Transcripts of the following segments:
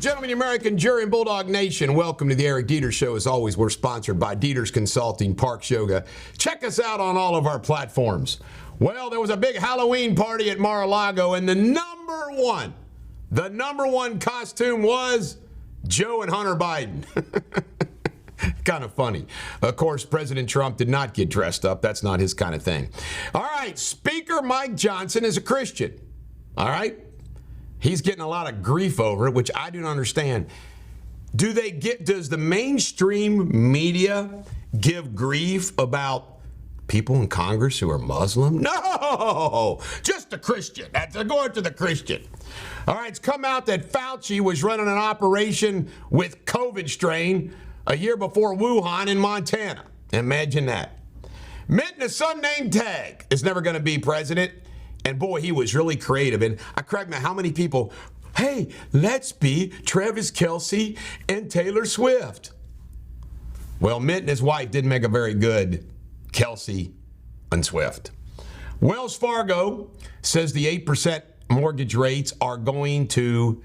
and gentlemen, the American Jury and Bulldog Nation, welcome to the Eric Deters Show. As always, we're sponsored by Deters Consulting, Parks Yoga. Check us out on all of our platforms. Well, there was a big Halloween party at Mar-a-Lago, and the number one costume was Joe and Hunter Biden. Kind of funny. Of course, President Trump did not get dressed up. That's not his kind of thing. All right, Speaker Mike Johnson is a Christian. All right? He's getting a lot of grief over it, which I don't understand. Does the mainstream media give grief about people in Congress who are Muslim? No! Just a Christian. That's going to the Christian. All right, it's come out that Fauci was running an operation with COVID strain a year before Wuhan in Montana. Imagine that. Mitten, a son named Tag, is never going to be president. And boy, he was really creative. And I cracked me, how many people, hey, let's be Travis Kelce and Taylor Swift. Well, Mitt and his wife didn't make a very good Kelce and Swift. Wells Fargo says the 8% mortgage rates are going to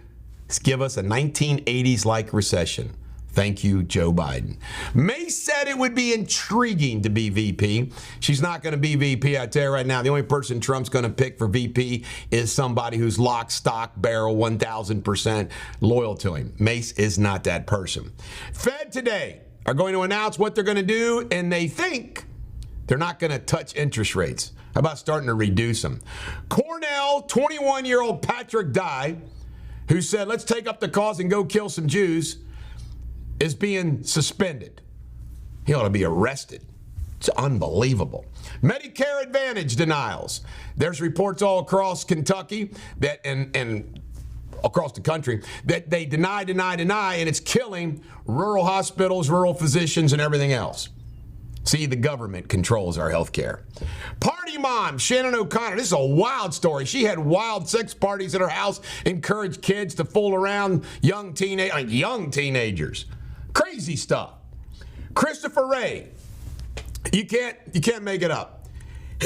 give us a 1980s-like recession. Thank you, Joe Biden. May said it would be intriguing to be VP. She's not going to be VP, I tell you right now. The only person Trump's going to pick for VP is somebody who's lock, stock, barrel, 1,000% loyal to him. Mace is not that person. Fed today are going to announce what they're going to do, and they think they're not going to touch interest rates. How about starting to reduce them? Cornell, 21-year-old Patrick Dye, who said, let's take up the cause and go kill some Jews, is being suspended. He ought to be arrested. It's unbelievable. Medicare Advantage denials. There's reports all across Kentucky that and across the country that they deny, and it's killing rural hospitals, rural physicians, and everything else. See, the government controls our health care. Party mom, Shannon OConnor. This is a wild story. She had wild sex parties at her house, encouraged kids to fool around young teenagers. Crazy stuff. Christopher Wray, you can't make it up.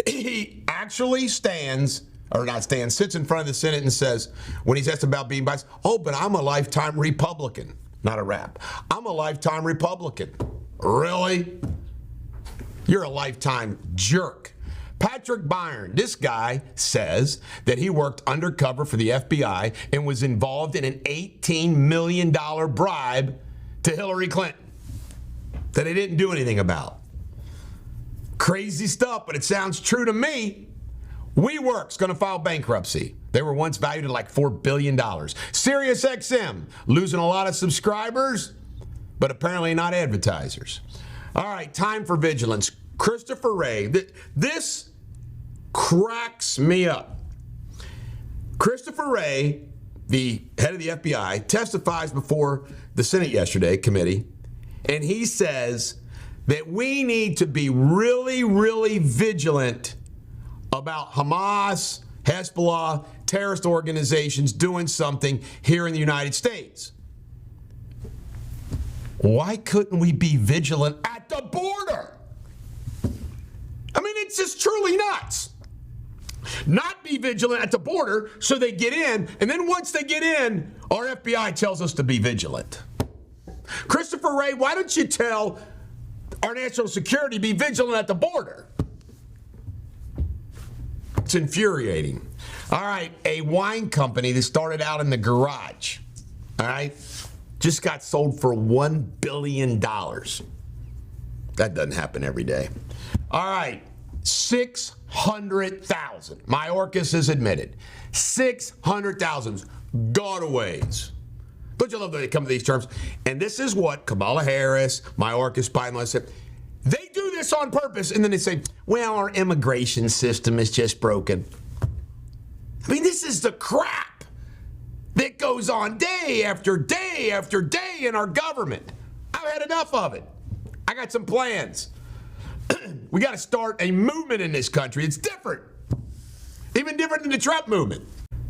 He actually sits in front of the Senate and says, when he's asked about being biased, but I'm a lifetime Republican. Not a rap. I'm a lifetime Republican. Really? You're a lifetime jerk. Patrick Byron, this guy says that he worked undercover for the FBI and was involved in an $18 million bribe to Hillary Clinton that he didn't do anything about. Crazy stuff, but it sounds true to me. WeWork's going to file bankruptcy. They were once valued at like $4 billion. SiriusXM losing a lot of subscribers, but apparently not advertisers. All right, time for vigilance. Christopher Wray, this cracks me up. Christopher Wray, the head of the FBI, testifies before the Senate yesterday committee, and he says that we need to be really, really vigilant about Hamas, Hezbollah, terrorist organizations doing something here in the United States. Why couldn't we be vigilant at the border? I mean, it's just truly nuts. Not be vigilant at the border so they get in, and then once they get in, our FBI tells us to be vigilant. Christopher Wray, why don't you tell our national security be vigilant at the border? It's infuriating. All right, a wine company that started out in the garage, all right, just got sold for $1 billion. That doesn't happen every day. All right, 600,000. Mayorkas has admitted 600,000 gotaways. Don't you love that they come to these terms? And this is what Kamala Harris, Mayorkas, Biden said. They do this on purpose, and then they say, well, our immigration system is just broken. I mean, this is the crap that goes on day after day after day in our government. I've had enough of it. I got some plans. We got to start a movement in this country. It's different. Even different than the Trump movement.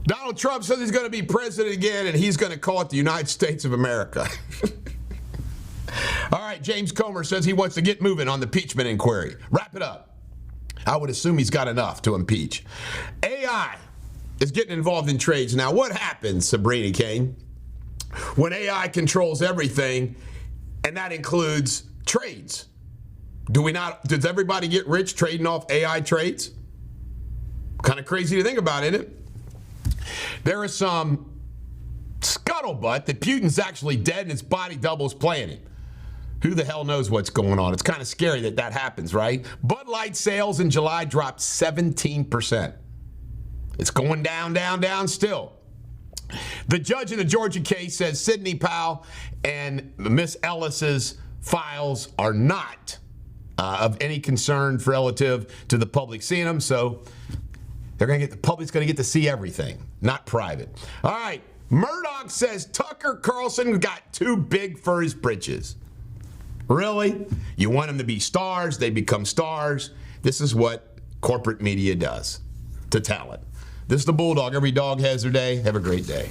Donald Trump says he's going to be president again, and he's going to call it the United States of America. All right, James Comer says he wants to get moving on the impeachment inquiry. Wrap it up. I would assume he's got enough to impeach. AI is getting involved in trades. Now, what happened, Sabrina K? when AI controls everything, and that includes trades. Does everybody get rich trading off AI trades? Kind of crazy to think about, isn't it? There is some scuttlebutt that Putin's actually dead and his body double's playing him. Who the hell knows what's going on? It's kind of scary that happens, right? Bud Light sales in July dropped 17%. It's going down, down, down still. The judge in the Georgia case says Sidney Powell and Miss Ellis's files are not of any concern relative to the public seeing them, so the public's going to get to see everything, not private. All right, Murdoch says Tucker Carlson got too big for his britches. Really? You want them to be stars, they become stars. This is what corporate media does to talent. This is the Bulldog. Every dog has their day. Have a great day.